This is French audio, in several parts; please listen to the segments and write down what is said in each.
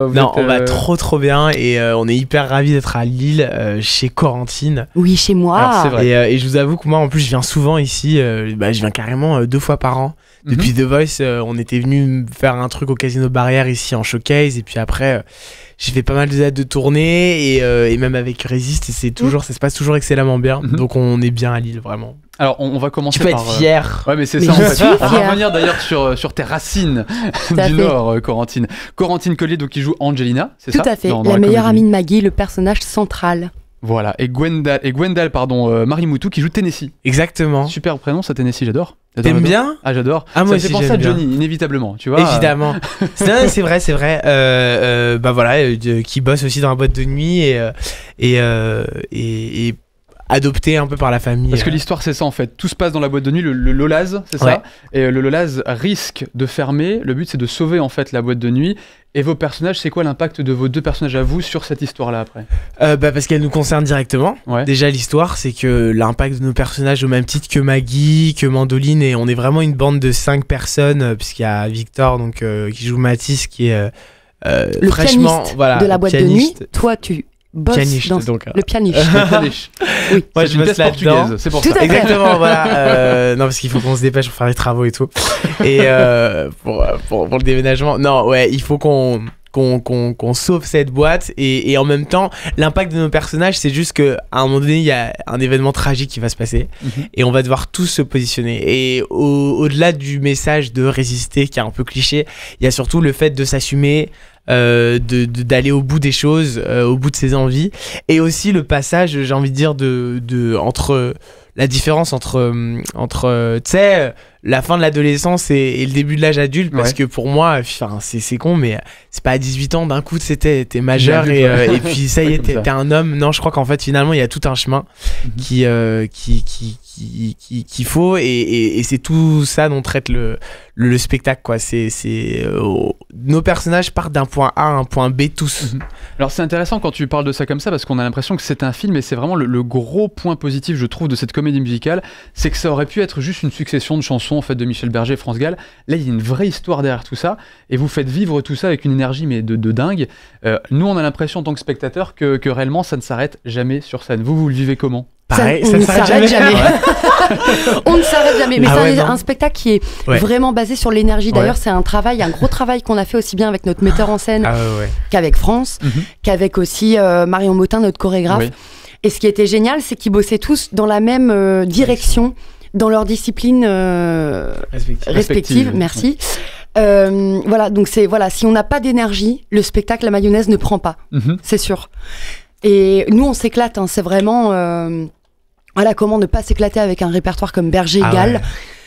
Non, on va trop bien et on est hyper ravis d'être à Lille chez Corentine. Oui, chez moi. Alors, c'est vrai. Et je vous avoue que moi en plus je viens souvent ici, je viens carrément 2 fois par an. Depuis The Voice, on était venu faire un truc au Casino Barrière ici en showcase et puis après j'ai fait pas mal de dates de tournée et même avec Résiste et ça se passe toujours excellemment bien. Donc on est bien à Lille vraiment. Alors on va commencer par... Tu peux être fier. Ouais mais c'est ça en fait. On va revenir d'ailleurs sur tes racines du Nord, Corentine. Corentine Collier donc qui joue Angelina, c'est ça? Tout à fait, la meilleure amie de Maggie, le personnage central. Voilà, et Gwendal, Marie Moutou qui joue Tennessee. Exactement. Super prénom ça, Tennessee, j'adore. T'aimes bien? Ah j'adore. Ah, moi ça me fait penser à Johnny, inévitablement, tu vois. Évidemment. C'est vrai. Qui bosse aussi dans la boîte de nuit et adopté un peu par la famille. Parce que l'histoire c'est ça en fait, tout se passe dans la boîte de nuit, le Lolaz, c'est ça. Et le Lolaz risque de fermer, le but c'est de sauver en fait la boîte de nuit. Et vos personnages, c'est quoi l'impact de vos 2 personnages à vous sur cette histoire-là après? Parce qu'elle nous concerne directement. Déjà l'histoire, c'est que l'impact de nos personnages au même titre que Maggie, que Mandoline, et on est vraiment une bande de 5 personnes, puisqu'il y a Victor donc, qui joue Mathis, qui est le fraîchement pianiste de la boîte de nuit. Toi tu bosse dans le pianiche. Oui. Moi je bosse là-dedans. C'est pour ça. Exactement, voilà. Non, parce qu'il faut qu'on se dépêche pour faire les travaux et tout. Et pour le déménagement. Non, ouais, il faut qu'on sauve cette boîte et en même temps l'impact de nos personnages c'est juste qu'à un moment donné il y a un événement tragique qui va se passer et on va devoir tous se positionner et au-delà du message de résister qui est un peu cliché, il y a surtout le fait de s'assumer, d'aller au bout des choses, au bout de ses envies et aussi le passage, j'ai envie de dire, entre la différence entre tu sais, la fin de l'adolescence et le début de l'âge adulte, parce que pour moi, c'est con, mais c'est pas à 18 ans d'un coup t'es majeur et puis ça y est, t'es un homme. Non, je crois qu'en fait finalement il y a tout un chemin qu'il faut et c'est tout ça dont traite le spectacle, quoi. Nos personnages partent d'un point A à un point B tous. Alors c'est intéressant quand tu parles de ça comme ça parce qu'on a l'impression que c'est un film et c'est vraiment le gros point positif je trouve de cette comédie musicale, c'est que ça aurait pu être juste une succession de chansons en fait de Michel Berger et France Gall. Là il y a une vraie histoire derrière tout ça et vous faites vivre tout ça avec une énergie mais de dingue. Nous on a l'impression en tant que spectateur que réellement ça ne s'arrête jamais sur scène. Vous le vivez comment? Pareil, ça ne s'arrête jamais. On ne s'arrête jamais. Mais c'est un spectacle qui est vraiment basé sur l'énergie. D'ailleurs, c'est un gros travail qu'on a fait aussi bien avec notre metteur en scène qu'avec France, qu'avec aussi Marion Motin, notre chorégraphe. Et ce qui était génial, c'est qu'ils bossaient tous dans la même direction, dans leur discipline respective. Merci. Voilà, donc si on n'a pas d'énergie, le spectacle, la mayonnaise ne prend pas. C'est sûr. Et nous, on s'éclate, c'est vraiment... comment ne pas s'éclater avec un répertoire comme Berger et Gall,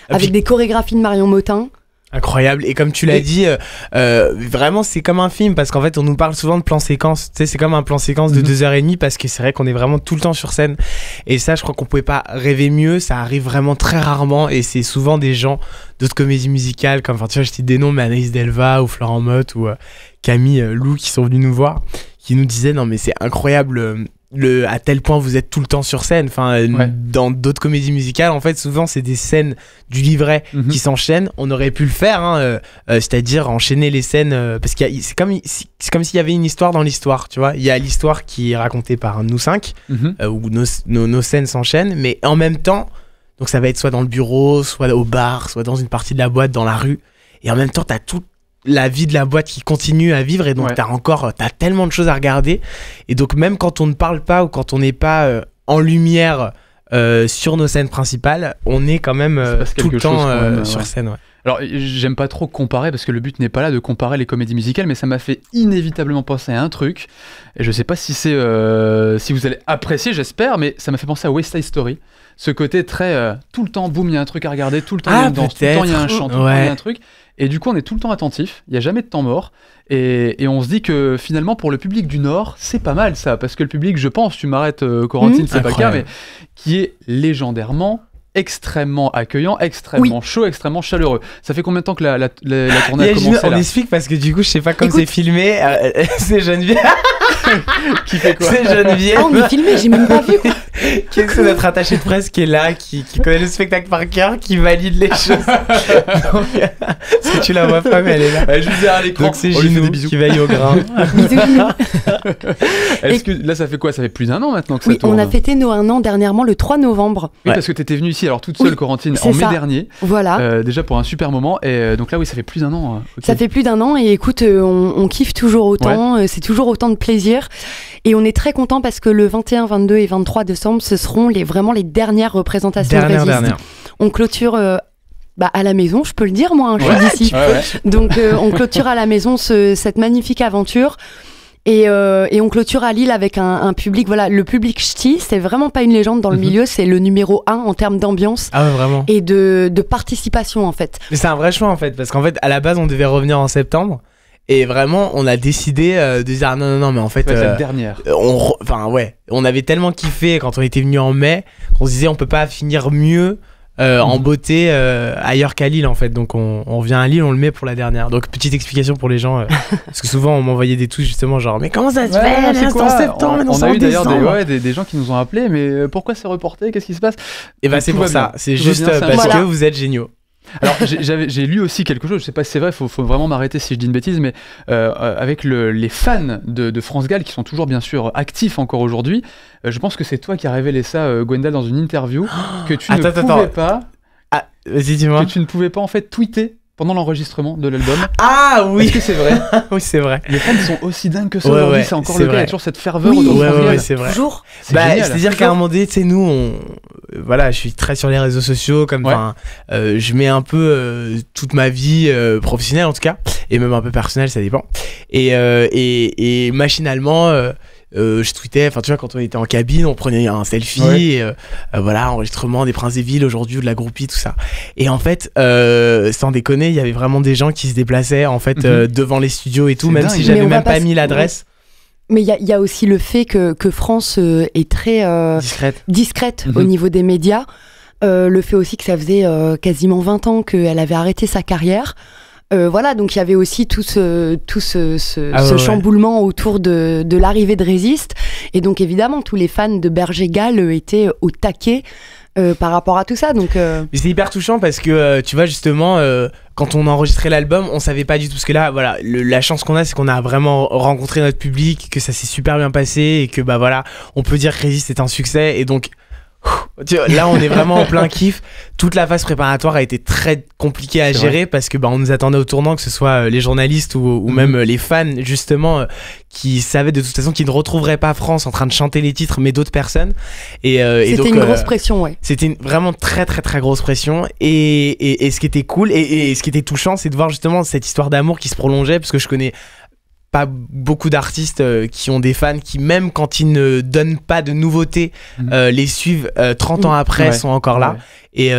avec des chorégraphies de Marion Motin. Incroyable. Et comme tu l'as dit, vraiment c'est comme un film parce qu'en fait on nous parle souvent de plan séquence. Tu sais, c'est comme un plan séquence de 2h30 parce que c'est vrai qu'on est vraiment tout le temps sur scène. Et ça, je crois qu'on pouvait pas rêver mieux. Ça arrive vraiment très rarement et c'est souvent des gens d'autres comédies musicales comme, tu vois, je cite des noms, mais Anaïs Delva ou Florent Motte ou Camille Lou qui sont venus nous voir, qui nous disaient non mais c'est incroyable. À tel point vous êtes tout le temps sur scène. Dans d'autres comédies musicales en fait souvent c'est des scènes du livret qui s'enchaînent. On aurait pu le faire c'est-à-dire enchaîner les scènes parce que c'est comme s'il y avait une histoire dans l'histoire, tu vois. Il y a l'histoire qui est racontée par nous 5 où nos scènes s'enchaînent, mais en même temps donc ça va être soit dans le bureau, soit au bar, soit dans une partie de la boîte, dans la rue, et en même temps t'as tout la vie de la boîte qui continue à vivre et donc t'as tellement de choses à regarder et donc même quand on ne parle pas ou quand on n'est pas en lumière sur nos scènes principales, on est quand même tout le temps sur scène. Alors j'aime pas trop comparer parce que le but n'est pas là de comparer les comédies musicales, mais ça m'a fait inévitablement penser à un truc et je sais pas si c'est si vous allez apprécier, j'espère, mais ça m'a fait penser à West Side Story, ce côté très tout le temps boum, il y a un truc à regarder, tout le temps il y a une danse, tout le temps il y a un chant, tout le temps il y a un truc. Et du coup, on est tout le temps attentif, il n'y a jamais de temps mort. Et on se dit que finalement, pour le public du Nord, c'est pas mal ça. Parce que le public, je pense, tu m'arrêtes, Corentine, c'est pas le cas, mais qui est légendairement extrêmement accueillant, extrêmement chaud, extrêmement chaleureux. Ça fait combien de temps que la tournée a commencé on explique parce que du coup, je sais pas comment c'est filmé. C'est Geneviève. Qui fait quoi? C'est Geneviève. Ah, on est filmé, j'ai même pas vu. Qui est notre attaché de presse qui est là, qui connaît le spectacle par cœur, qui valide les choses. Donc, parce que tu la vois pas, mais elle est là. Elle est juste derrière l'écran. Donc c'est Ginou qui veille au grain. Bisous, Ginou. Est-ce que là, ça fait quoi? Ça fait plus d'un an maintenant que ça Oui, tourne. on a fêté nos 1 an dernièrement, le 3 novembre. Oui, parce que t'étais venue ici, alors toute seule, Corentine, c'est en mai ça. dernier. Voilà. Déjà pour un super moment. Et donc là, oui, ça fait plus d'un an. Okay. Ça fait plus d'un an et écoute, on kiffe toujours autant. C'est toujours autant de plaisir. Et on est très content parce que le 21, 22 et 23 décembre, ce seront vraiment les dernières représentations de Résiste. On clôture à la maison, je peux le dire moi, je suis d'ici. Donc on clôture à la maison cette magnifique aventure. Et on clôture à Lille avec un public, voilà, le public ch'ti, c'est vraiment pas une légende dans le milieu, c'est le numéro 1 en termes d'ambiance et de participation en fait. Mais c'est un vrai choix en fait, parce qu'en fait à la base on devait revenir en septembre. Et vraiment, on a décidé de dire non, mais en fait, la dernière. On avait tellement kiffé quand on était venu en mai, qu'on se disait on peut pas finir mieux en beauté ailleurs qu'à Lille en fait. Donc on vient à Lille, on le met pour la dernière. Donc petite explication pour les gens, parce que souvent on m'envoyait des tweets justement genre mais comment ça se fait, c'est en septembre, on a eu d'ailleurs des gens qui nous ont appelés, mais pourquoi c'est reporté, qu'est-ce qui se passe? Et bah c'est pour ça, c'est juste parce que vous êtes géniaux. Alors j'ai lu aussi quelque chose, je sais pas si c'est vrai, faut vraiment m'arrêter si je dis une bêtise, mais avec les fans de France Gall qui sont toujours bien sûr actifs encore aujourd'hui, je pense que c'est toi qui as révélé ça, Gwendal, dans une interview, que tu ne pouvais pas. Ah, vas-y, dis-moi. Que tu ne pouvais pas en fait tweeter pendant l'enregistrement de l'album. Ah oui. Est-ce que c'est vrai? Oui, c'est vrai. Les fans sont aussi dingues que ça aujourd'hui, c'est encore le cas, il y a toujours cette ferveur autour de France Gall. Oui, c'est vrai. Toujours. C'est-à-dire qu'à un moment donné, tu sais, nous, voilà, je suis très sur les réseaux sociaux, je mets un peu toute ma vie professionnelle en tout cas, et même un peu personnelle, ça dépend. Et machinalement, je tweetais, enfin tu vois, quand on était en cabine, on prenait un selfie, et, voilà, enregistrement des Princes des Villes aujourd'hui, ou de la groupie, tout ça. Et en fait, sans déconner, il y avait vraiment des gens qui se déplaçaient en fait devant les studios et tout, même si j'avais même pas mis l'adresse. Mais il y a aussi le fait que France est très discrète au niveau des médias. Le fait aussi que ça faisait quasiment 20 ans qu'elle avait arrêté sa carrière. Voilà, donc il y avait aussi tout ce chamboulement autour de l'arrivée de Résiste. Et donc évidemment, tous les fans de Berger Gall étaient au taquet par rapport à tout ça. Donc, Mais c'est hyper touchant parce que tu vois justement, quand on a enregistré l'album, on savait pas du tout. Parce que là, voilà, la chance qu'on a, c'est qu'on a vraiment rencontré notre public, que ça s'est super bien passé et que bah voilà, on peut dire que Résiste est un succès. Et donc là, on est vraiment en plein kiff. Toute la phase préparatoire a été très compliquée à gérer parce que on nous attendait au tournant, que ce soit les journalistes ou même les fans justement qui savaient de toute façon qu'ils ne retrouveraient pas France en train de chanter les titres, mais d'autres personnes. C'était une grosse pression, ouais. C'était vraiment très très très grosse pression. Et ce qui était cool et ce qui était touchant, c'est de voir justement cette histoire d'amour qui se prolongeait, parce que je connais pas beaucoup d'artistes qui ont des fans qui, même quand ils ne donnent pas de nouveautés, les suivent 30 ans après, sont encore là. Et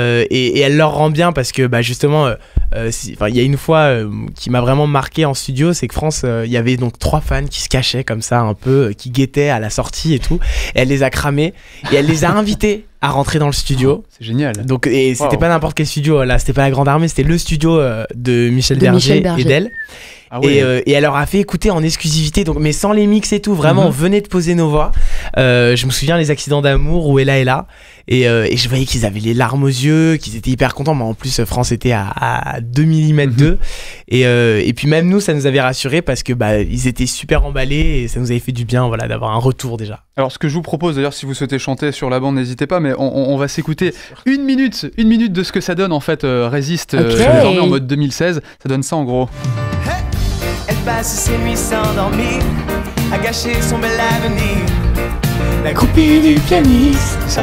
elle leur rend bien parce que justement, il y a une fois qui m'a vraiment marqué en studio, c'est que France, il y avait donc 3 fans qui se cachaient comme ça un peu, qui guettaient à la sortie et tout. Et elle les a cramés et elle les a invités à rentrer dans le studio. C'est génial. Donc, et c'était pas n'importe quel studio, là c'était pas la Grande Armée, c'était le studio de Michel Berger et d'elle. Ah oui. Et elle leur a fait écouter en exclusivité, donc, mais sans les mix et tout, vraiment on venait de poser nos voix. Je me souviens les accidents d'amour où Ella est là, et je voyais qu'ils avaient les larmes aux yeux, qu'ils étaient hyper contents, mais en plus France était à 2 mm d'eux, et puis même nous ça nous avait rassurés parce que ils étaient super emballés et ça nous avait fait du bien, voilà, d'avoir un retour déjà. Alors ce que je vous propose d'ailleurs, si vous souhaitez chanter sur la bande, n'hésitez pas, mais on va s'écouter une minute de ce que ça donne en fait, Résiste, désormais en mode 2016, ça donne ça en gros. Elle passe ses nuits sans dormir, à gâcher son bel avenir. La groupie du pianiste. C'est ça.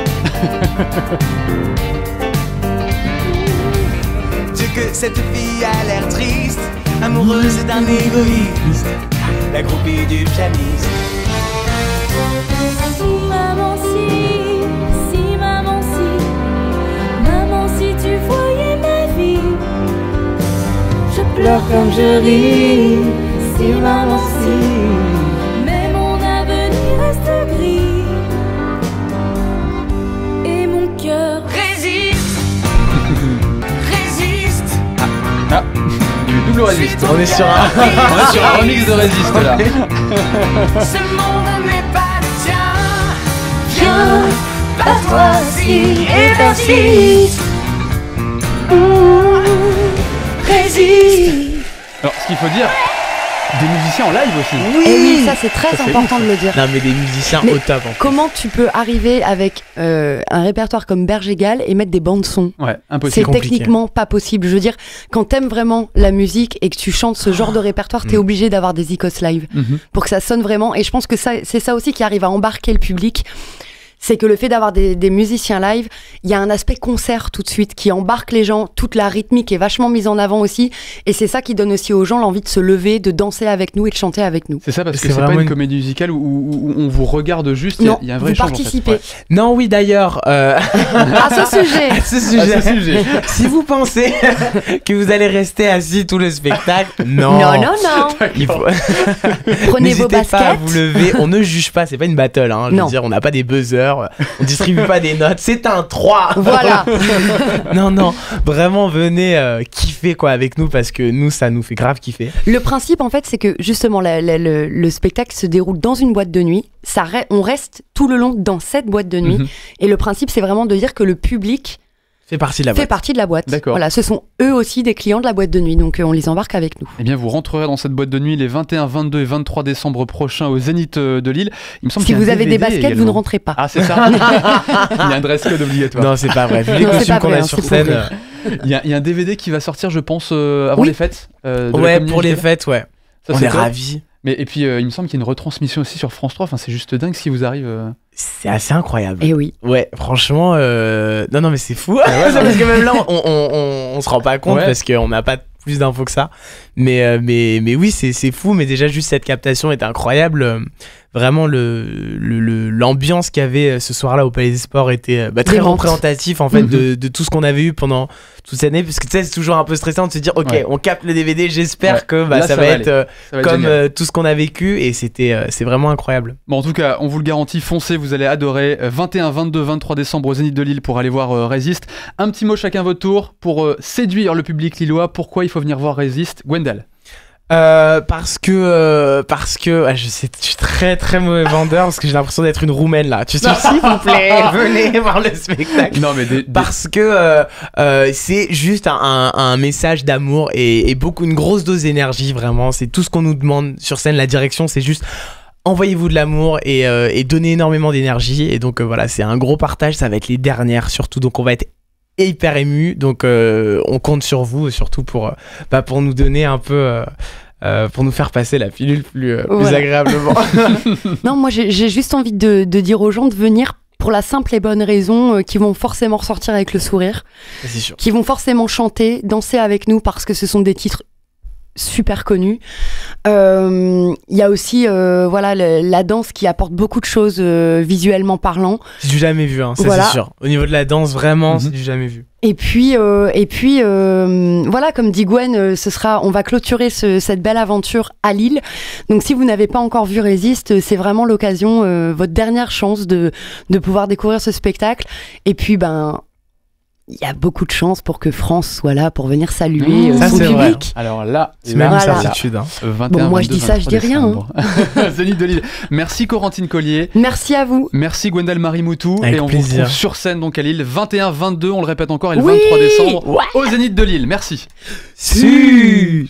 Dieu que cette fille a l'air triste, amoureuse d'un égoïste. La groupie du pianiste. Maman si tu voyais ma vie. Je pleure comme je ris, si maman si. Mais mon avenir reste gris. Et mon cœur résiste. Résiste. Du double résiste. On est sur un remix de Résiste là. Ce monde n'est pas le tien. Viens, passe-toi si et persiste. Résiste. Alors, ce qu'il faut dire, des musiciens en live aussi. Oui, ça c'est très important de le dire. Non mais des musiciens au top. Comment tu peux arriver avec un répertoire comme Berger-Gall et mettre des bandes son? Ouais, impossible. C'est techniquement pas possible. Je veux dire, quand t'aimes vraiment la musique et que tu chantes ce genre de répertoire, t'es obligé d'avoir des icônes live pour que ça sonne vraiment. Et je pense que c'est ça aussi qui arrive à embarquer le public. C'est que le fait d'avoir des musiciens live, il y a un aspect concert tout de suite qui embarque les gens, toute la rythmique est vachement mise en avant aussi, et c'est ça qui donne aussi aux gens l'envie de se lever, de danser avec nous et de chanter avec nous. C'est ça, parce que c'est pas une comédie musicale où on vous regarde juste, il y a un vrai échange. Vous participez. En fait. Non, oui d'ailleurs. À ce sujet. Si vous pensez que vous allez rester assis tout le spectacle, non. Il faut... Prenez vos baskets. N'hésitez pas à vous lever, on ne juge pas, c'est pas une battle, hein. Je veux dire, on n'a pas des buzzers. On distribue pas des notes, c'est un 3. Voilà. non, vraiment venez kiffer quoi avec nous parce que nous ça nous fait grave kiffer. Le principe en fait c'est que justement le spectacle se déroule dans une boîte de nuit, on reste tout le long dans cette boîte de nuit et le principe c'est vraiment de dire que le public fait partie de la boîte. D'accord. Voilà, ce sont eux aussi des clients de la boîte de nuit, donc on les embarque avec nous. Eh bien, vous rentrerez dans cette boîte de nuit les 21, 22 et 23 décembre prochains au Zénith de Lille. Il me semble si vous avez des baskets, également. Vous ne rentrez pas. Ah, c'est ça. Il y a un dress code obligatoire. Non, c'est pas vrai. Vu les costumes qu'on a sur scène. Il y a un DVD qui va sortir, je pense, avant les fêtes. Ouais, pour les fêtes, ouais. Ça, on est ravis. Et puis, il me semble qu'il y a une retransmission aussi sur France 3. Enfin, c'est juste dingue ce qui vous arrive. C'est assez incroyable. Et oui. Ouais, franchement, non, mais c'est fou. Parce que même là, on se rend pas compte parce qu'on n'a pas plus d'infos que ça. Mais oui, c'est fou. Mais déjà, juste cette captation est incroyable. Vraiment, l'ambiance qu'il y avait ce soir-là au Palais des Sports était très représentatif en fait de tout ce qu'on avait eu pendant toute cette année. Parce que tu sais, c'est toujours un peu stressant de se dire, ok, on capte le DVD, j'espère que ça va être comme tout ce qu'on a vécu. Et c'est vraiment incroyable. Bon, en tout cas, on vous le garantit, foncez, vous allez adorer. 21, 22, 23 décembre au Zénith de Lille pour aller voir Résiste. Un petit mot chacun votre tour pour séduire le public lillois. Pourquoi il faut venir voir Résiste? Gwendal. Parce que je suis très très mauvais vendeur parce que j'ai l'impression d'être une roumaine là. Tu sais, s'il vous plaît, venez voir le spectacle. Non mais parce que c'est juste un message d'amour et une grosse dose d'énergie vraiment. C'est tout ce qu'on nous demande sur scène. La direction, c'est juste envoyez-vous de l'amour et donnez énormément d'énergie. Et donc voilà, c'est un gros partage. Ça va être les dernières surtout. Donc on va être hyper ému, donc on compte sur vous surtout pour nous donner un peu pour nous faire passer la pilule plus agréablement. Non, moi j'ai juste envie de dire aux gens de venir pour la simple et bonne raison qu'ils vont forcément ressortir avec le sourire, c'est sûr. Qu'ils vont forcément chanter, danser avec nous parce que ce sont des titres super connu. Il y a aussi la danse qui apporte beaucoup de choses visuellement parlant. C'est du jamais vu, ça c'est sûr. Au niveau de la danse, vraiment, c'est du jamais vu. Et puis voilà, comme dit Gwen, on va clôturer cette belle aventure à Lille. Donc si vous n'avez pas encore vu Résiste, c'est vraiment l'occasion, votre dernière chance de pouvoir découvrir ce spectacle. Et puis il y a beaucoup de chance pour que France soit là pour venir saluer son public. Vrai. Alors là, c'est même une certitude. 21, bon, moi 22, je dis ça, je dis rien. Zénith de Lille. Merci Corentine Collier. Merci à vous. Merci Gwendal Marie-Moutou. Avec et on plaisir. vous retrouve sur scène donc à Lille, 21, 22, on le répète encore, et le 23 décembre au Zénith de Lille. Merci. Su.